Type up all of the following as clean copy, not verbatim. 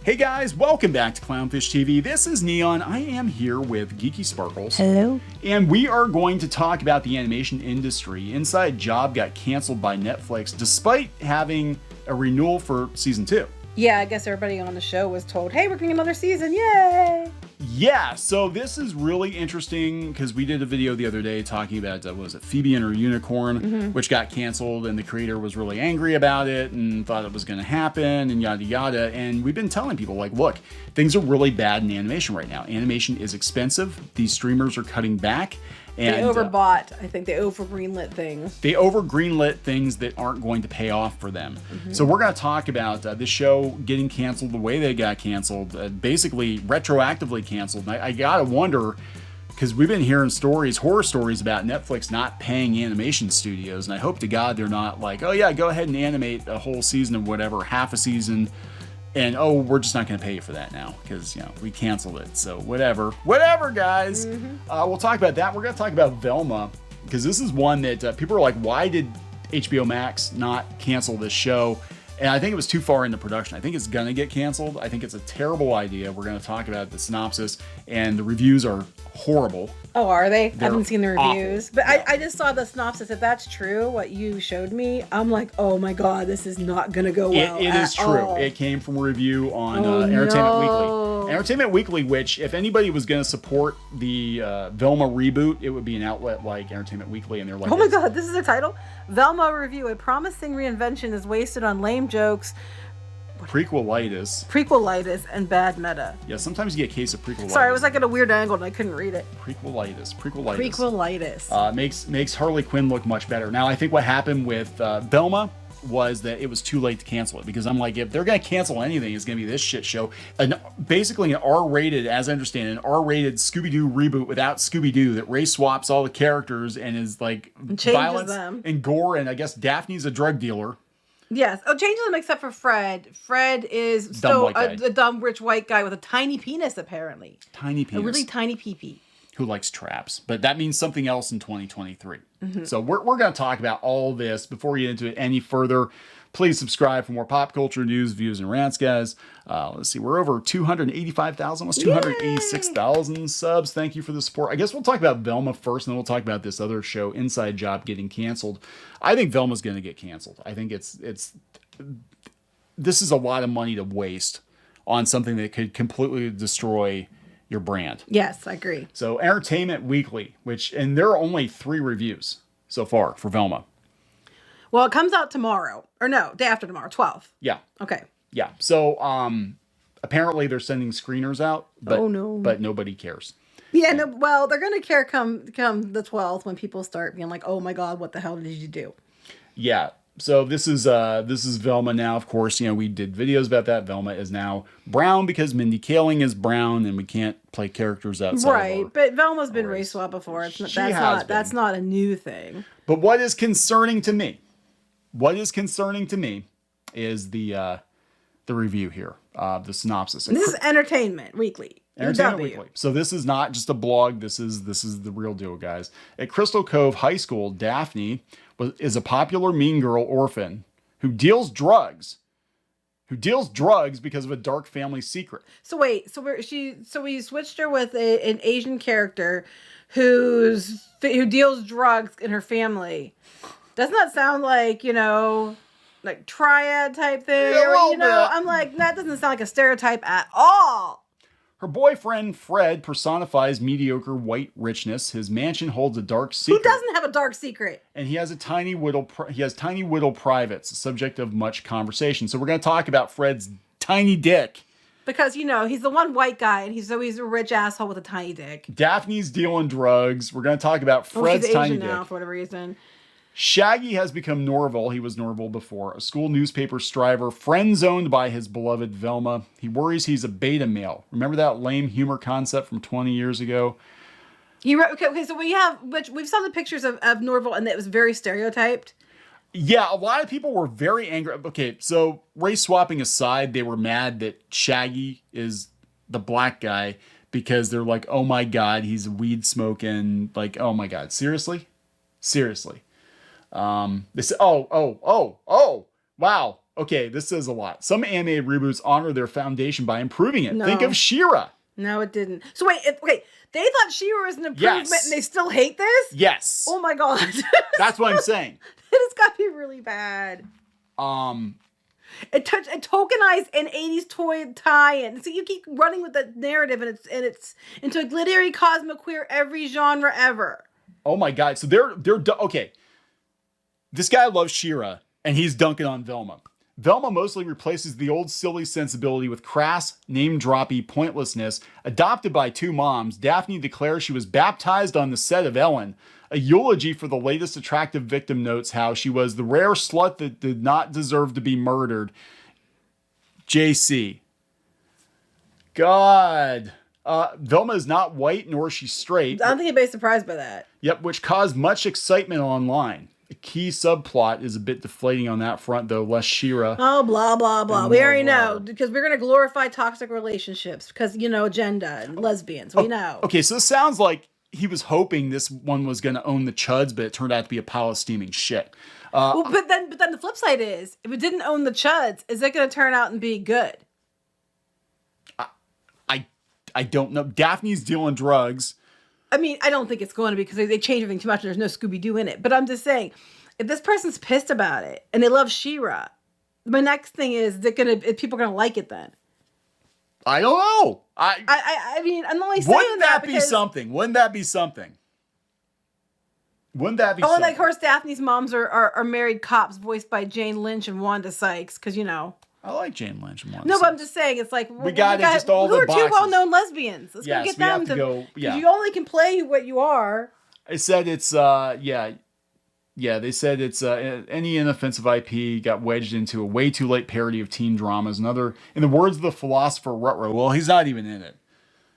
Hey guys, welcome back to Clownfish TV. This is Neon. I am here with Geeky Sparkles. Hello. And we are going to talk about the animation industry. Inside Job got canceled by Netflix despite having a renewal for season 2. Yeah, I guess everybody on the show was told, hey, we're getting another season, yay! Yeah, so this is really interesting because we did a video the other day talking about, what was it, Phoebe and her unicorn, which got canceled, and the creator was really angry about it and thought it was going to happen and yada yada. And we've been telling people, like, look, things are really bad in animation right now. Animation is expensive. These streamers are cutting back. And, they overbought. I think they over greenlit things. They over greenlit things that aren't going to pay off for them. So we're going to talk about this show getting canceled the way they got canceled, basically retroactively canceled. And I got to wonder, because we've been hearing stories, horror stories about Netflix not paying animation studios. And I hope to God they're not like, oh yeah, go ahead and animate a whole season of whatever, half a season. And, oh, we're just not going to pay you for that now because, you know, we canceled it. So whatever, guys. We'll talk about that. We're going to talk about Velma because this is one that people are like, why did HBO Max not cancel this show? And I think it was too far into production. I think it's going to get canceled. I think it's a terrible idea. We're going to talk about the synopsis, and the reviews are horrible. Oh, are they? They're I haven't seen the reviews. awful. But Yeah. I just saw the synopsis. If that's true, what you showed me, I'm like, oh my God, this is not going to go well. It is true. all. It came from a review on Oh, Entertainment no. Weekly. Entertainment Weekly, which if anybody was going to support the Velma reboot, it would be an outlet like Entertainment Weekly, and they're like, Oh my God, this is the title? Velma review. A promising reinvention is wasted on lame jokes, prequelitis, and bad meta. Yeah, sometimes you get a case of prequelitis. Sorry, I was like at a weird angle and I couldn't read it. Prequelitis. Makes Harley Quinn look much better. Now, I think what happened with Velma was that it was too late to cancel it, because I'm like, if they're going to cancel anything, it's going to be this shit show. And basically an R-rated, as I understand, an R-rated Scooby-Doo reboot without Scooby-Doo that race swaps all the characters and is like changes violence them. and gore, and I guess Daphne's a drug dealer. Yes. Oh, changes them except for Fred. Fred is a dumb rich white guy with a tiny penis, apparently. Tiny penis. A really tiny pee-pee. Who likes traps, but that means something else in 2023. So we're going to talk about all this. Before we get into it any further, please subscribe for more pop culture news, views, and rants, guys. Let's see, we're over 285,000, almost 286,000 subs. Thank you for the support. I guess we'll talk about Velma first, and then we'll talk about this other show, Inside Job, getting canceled. I think Velma's going to get canceled. I think this is a lot of money to waste on something that could completely destroy your brand. Yes, I agree. So Entertainment Weekly, and there are only 3 reviews so far for Velma. Well, it comes out tomorrow. Or no, day after tomorrow, 12th. Yeah. Okay. Yeah. So apparently they're sending screeners out, but nobody cares. Yeah, no, well, they're going to care come the 12th when people start being like, oh my God, what the hell did you do? Yeah. So this is Velma now. Of course, you know, we did videos about that. Velma is now brown because Mindy Kaling is brown, and we can't play characters outside. Right, but Velma's been race swapped before. That's not a new thing. But what is concerning to me is the review here, the synopsis. This is Entertainment Weekly. Entertainment Weekly. So this is not just a blog. This is the real deal, guys. At Crystal Cove High School, Daphne is a popular mean girl orphan who deals drugs because of a dark family secret. So wait, we switched her with an Asian character who deals drugs in her family. Doesn't that sound like, you know, like triad type thing? Yeah, or, you know, I'm like, that doesn't sound like a stereotype at all. Her boyfriend, Fred, personifies mediocre white richness. His mansion holds a dark secret. Who doesn't have a dark secret? And he has tiny whittle privates, subject of much conversation. So we're going to talk about Fred's tiny dick. Because, you know, he's the one white guy, and he's a rich asshole with a tiny dick. Daphne's dealing drugs. We're going to talk about Fred's she's tiny Asian dick. now, for whatever reason. Shaggy has become Norval. He was Norval before. A school newspaper striver, friend-zoned by his beloved Velma. He worries he's a beta male. Remember that lame humor concept from 20 years ago? Okay, so we've saw the pictures of Norval, and it was very stereotyped. Yeah, a lot of people were very angry. Okay, so race swapping aside, they were mad that Shaggy is the black guy because they're like, oh my God, he's weed smoking. Like, oh my God, seriously? They said, Wow. Okay, this says a lot. Some animated reboots honor their foundation by improving it. No. Think of She-Ra. No, it didn't. So wait, they thought She-Ra was an improvement Yes. and they still hate this? Yes. Oh my god. That's what I'm saying. It's got to be really bad. It tokenized an 80s toy tie-in. So you keep running with that narrative and it's into a glittery cosmic queer every genre ever. Oh my god. So they're okay. This guy loves She-Ra and he's dunking on Velma. Velma mostly replaces the old silly sensibility with crass, name-droppy pointlessness. Adopted by two moms, Daphne declares she was baptized on the set of Ellen. A eulogy for the latest attractive victim notes how she was the rare slut that did not deserve to be murdered. JC. God. Velma is not white, nor is she straight. I don't think anybody's surprised by that. Yep, which caused much excitement online. A key subplot is a bit deflating on that front, though. Less She-Ra. Oh, blah, blah, blah. And We more already blah. know because we're going to glorify toxic relationships because, agenda and lesbians. We know. Okay, so this sounds like he was hoping this one was going to own the chuds, but it turned out to be a pile of steaming shit. Well, but then the flip side is, if it didn't own the chuds, is it going to turn out and be good? I don't know. Daphne's dealing drugs. I mean, I don't think it's going to be because they change everything too much and there's no Scooby-Doo in it. But I'm just saying, if this person's pissed about it and they love She-Ra, my next thing is, is people going to like it then? I don't know. I mean, I'm only saying Wouldn't that be because, something? Wouldn't that be something? Wouldn't that be Oh, and something? of course, Daphne's moms are married cops voiced by Jane Lynch and Wanda Sykes because, I like Jane Lynch and Wanda No, Sykes. but I'm just saying, it's like... We got it, just all who the are boxes. two well-known lesbians? Let's Yes, go get we have them to go, yeah. You only can play what you are. It said it's, yeah, they said it's any inoffensive IP got wedged into a way too late parody of teen dramas. Another, in the words of the philosopher Rutrow, well, he's not even in it.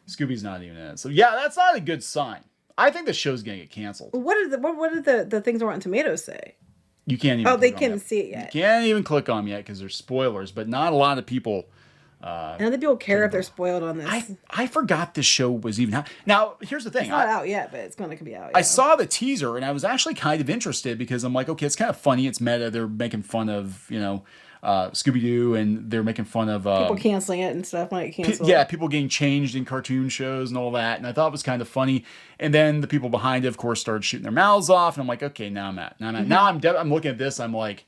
Scooby's not even in it. So yeah, that's not a good sign. I think the show's gonna get canceled. What did the things on Rotten Tomatoes say? You can't even. They can't see it yet. You can't even click on them yet because there's spoilers. But not a lot of people. I don't think people care if they're spoiled on this. I forgot this show was even out. Now here's the thing. It's not out yet, but it's going to be out. I saw the teaser and I was actually kind of interested because I'm like, okay, it's kind of funny. It's meta. They're making fun of Scooby-Doo and they're making fun of people canceling it and stuff when it canceled. Yeah, people getting changed in cartoon shows and all that. And I thought it was kind of funny. And then the people behind it, of course, started shooting their mouths off. And I'm like, okay, now I'm at. Now I'm looking at this. I'm like,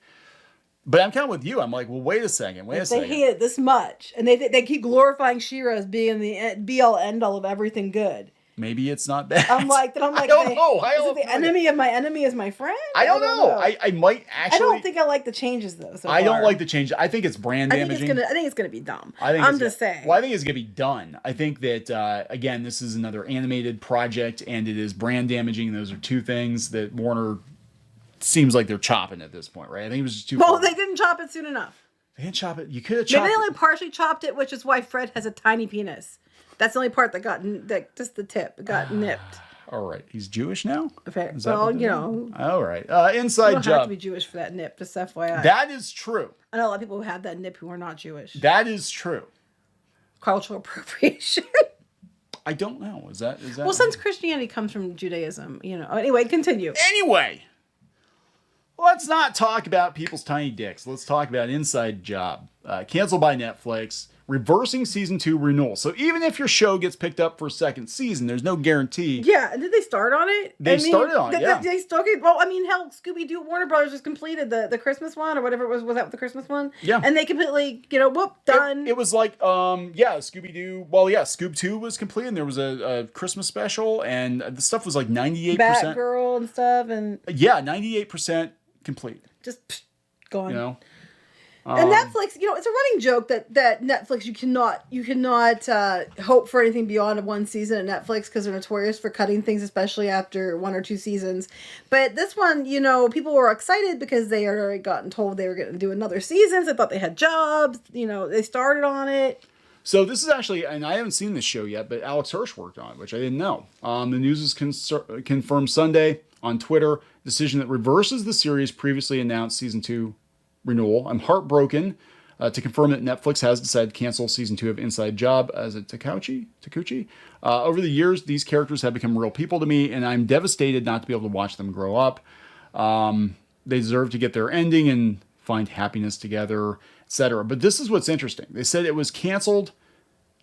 but I'm kind of with you. I'm like, well, wait a second. They hate it this much, and they keep glorifying She-Ra as being the be-all end-all of everything good. Maybe it's not that. I'm like, I don't know. The enemy of my enemy is my friend. I don't know. I might actually. I don't think I like the changes though. I don't like the change. I think it's brand damaging. I think it's gonna be dumb. I'm just saying. Well, I think it's gonna be done. I think that again, this is another animated project, and it is brand damaging. Those are two things that Warner seems like they're chopping at this point, right? I think it was just too. Well, they didn't chop it soon enough. They didn't chop it. You could have chopped. Maybe they only partially chopped it, which is why Fred has a tiny penis. That's the only part that got just the tip got nipped. All right, he's Jewish now. Okay. Well, All right, inside you don't job. have to be Jewish for that nip. Just FYI. That is true. I know a lot of people who have that nip who are not Jewish. That is true. Cultural appropriation. I don't know. Is that? Well, since Christianity comes from Judaism, Anyway, continue. Anyway, let's not talk about people's tiny dicks. Let's talk about Inside Job. Canceled by Netflix. Reversing season 2 renewal. So even if your show gets picked up for a second season, there's no guarantee. Yeah, did they start on it? They started on it, yeah. They still get, well, I mean, hell, Scooby-Doo, Warner Brothers just completed the Christmas one or whatever it was. Was that the Christmas one? Yeah. And they completely, done. It was like, Scooby-Doo. Well, yeah, Scoob 2 was complete, and there was a Christmas special, and the stuff was like 98%. Batgirl and stuff, and... Yeah, 98% complete. Just gone. Um, And Netflix, it's a running joke that Netflix, you cannot hope for anything beyond one season at Netflix because they're notorious for cutting things, especially after 1 or 2 seasons. But this one, people were excited because they had already gotten told they were going to do another season. So they thought they had jobs. They started on it. So this is actually, and I haven't seen this show yet, but Alex Hirsch worked on it, which I didn't know. The news is confirmed Sunday on Twitter. Decision that reverses the series' previously announced season 2 renewal. I'm heartbroken to confirm that Netflix has decided to cancel season 2 of Inside Job as a Takuchi. Over the years, these characters have become real people to me, and I'm devastated not to be able to watch them grow up. They deserve to get their ending and find happiness together, etc. But this is what's interesting. They said it was canceled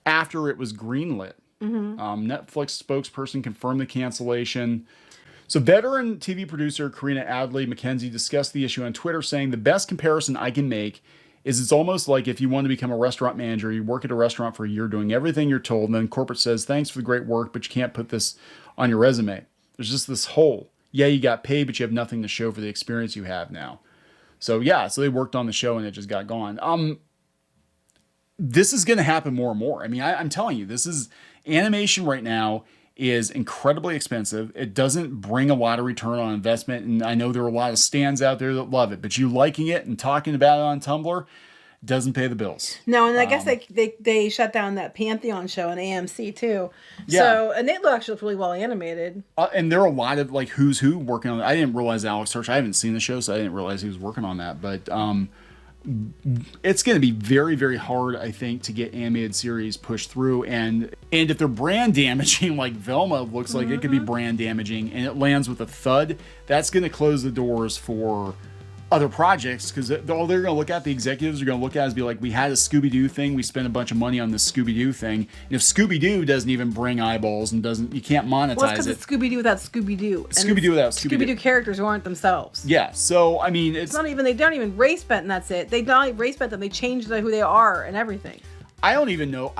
after it was greenlit. Netflix spokesperson confirmed the cancellation. So veteran TV producer Karina Adley McKenzie discussed the issue on Twitter, saying the best comparison I can make is it's almost like if you want to become a restaurant manager, you work at a restaurant for a year doing everything you're told, and then corporate says, thanks for the great work, but you can't put this on your resume. There's just this hole. Yeah, you got paid, but you have nothing to show for the experience you have now. So yeah, so they worked on the show and it just got gone. This is going to happen more and more. I mean, I'm telling you, animation right now is incredibly expensive. It doesn't bring a lot of return on investment. And I know there are a lot of stands out there that love it, but you liking it and talking about it on Tumblr doesn't pay the bills. No, and I guess they shut down that Pantheon show on AMC too. Yeah. So, and it actually looks really well animated. And there are a lot of like who's who working on it. I didn't realize Alex Hirsch. I haven't seen the show, so I didn't realize he was working on that. But it's going to be very, very hard, I think, to get animated series pushed through. And if they're brand damaging, like Velma looks like it could be brand damaging, and it lands with a thud, that's going to close the doors for other projects, because all they're going to look at, the executives are going to look at is be like, we had a Scooby-Doo thing, we spent a bunch of money on this Scooby-Doo thing, and if Scooby-Doo doesn't even bring eyeballs and you can't monetize well, it's because it's Scooby-Doo without Scooby-Doo. Scooby-Doo without Scooby-Doo. Scooby-Doo characters aren't themselves. Yeah, so I mean, it's not even, they don't even race bet, and that's it. They don't race bet them, they changed who they are and everything. I don't even know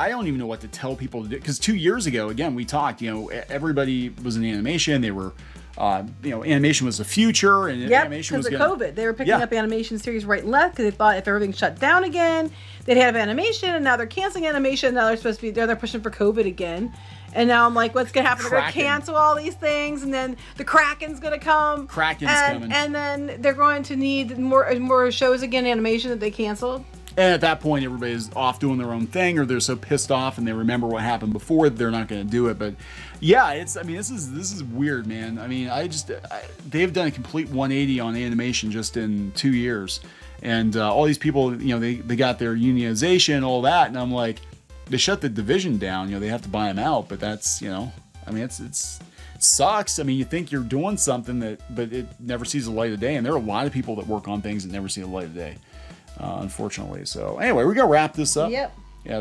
what to tell people to do, because 2 years ago, again, we talked, everybody was in animation, they were animation was the future, and animation was because of COVID. They were picking up animation series right and left because they thought if everything shut down again, they'd have animation, and now they're canceling animation. Now they're pushing for COVID again. And now I'm like, what's going to happen? They're going to cancel all these things, and then the Kraken's going to come. Coming. And then they're going to need more shows again, animation that they canceled. And at that point, everybody's off doing their own thing, or they're so pissed off and they remember what happened before that they're not going to do it. But yeah, this is weird, man. I mean, they've done a complete 180 on animation just in 2 years, and all these people, they got their unionization, all that, and I'm like, they shut the division down. They have to buy them out, but that's it sucks. I mean, you think you're doing something but it never sees the light of day, and there are a lot of people that work on things that never see the light of day. Unfortunately. So anyway, we're going to wrap this up. Yep. Yeah, a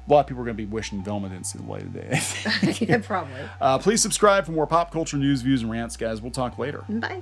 lot of people are going to be wishing Velma didn't see the light of day. Yeah, probably. Please subscribe for more pop culture news, views, and rants, guys. We'll talk later. Bye.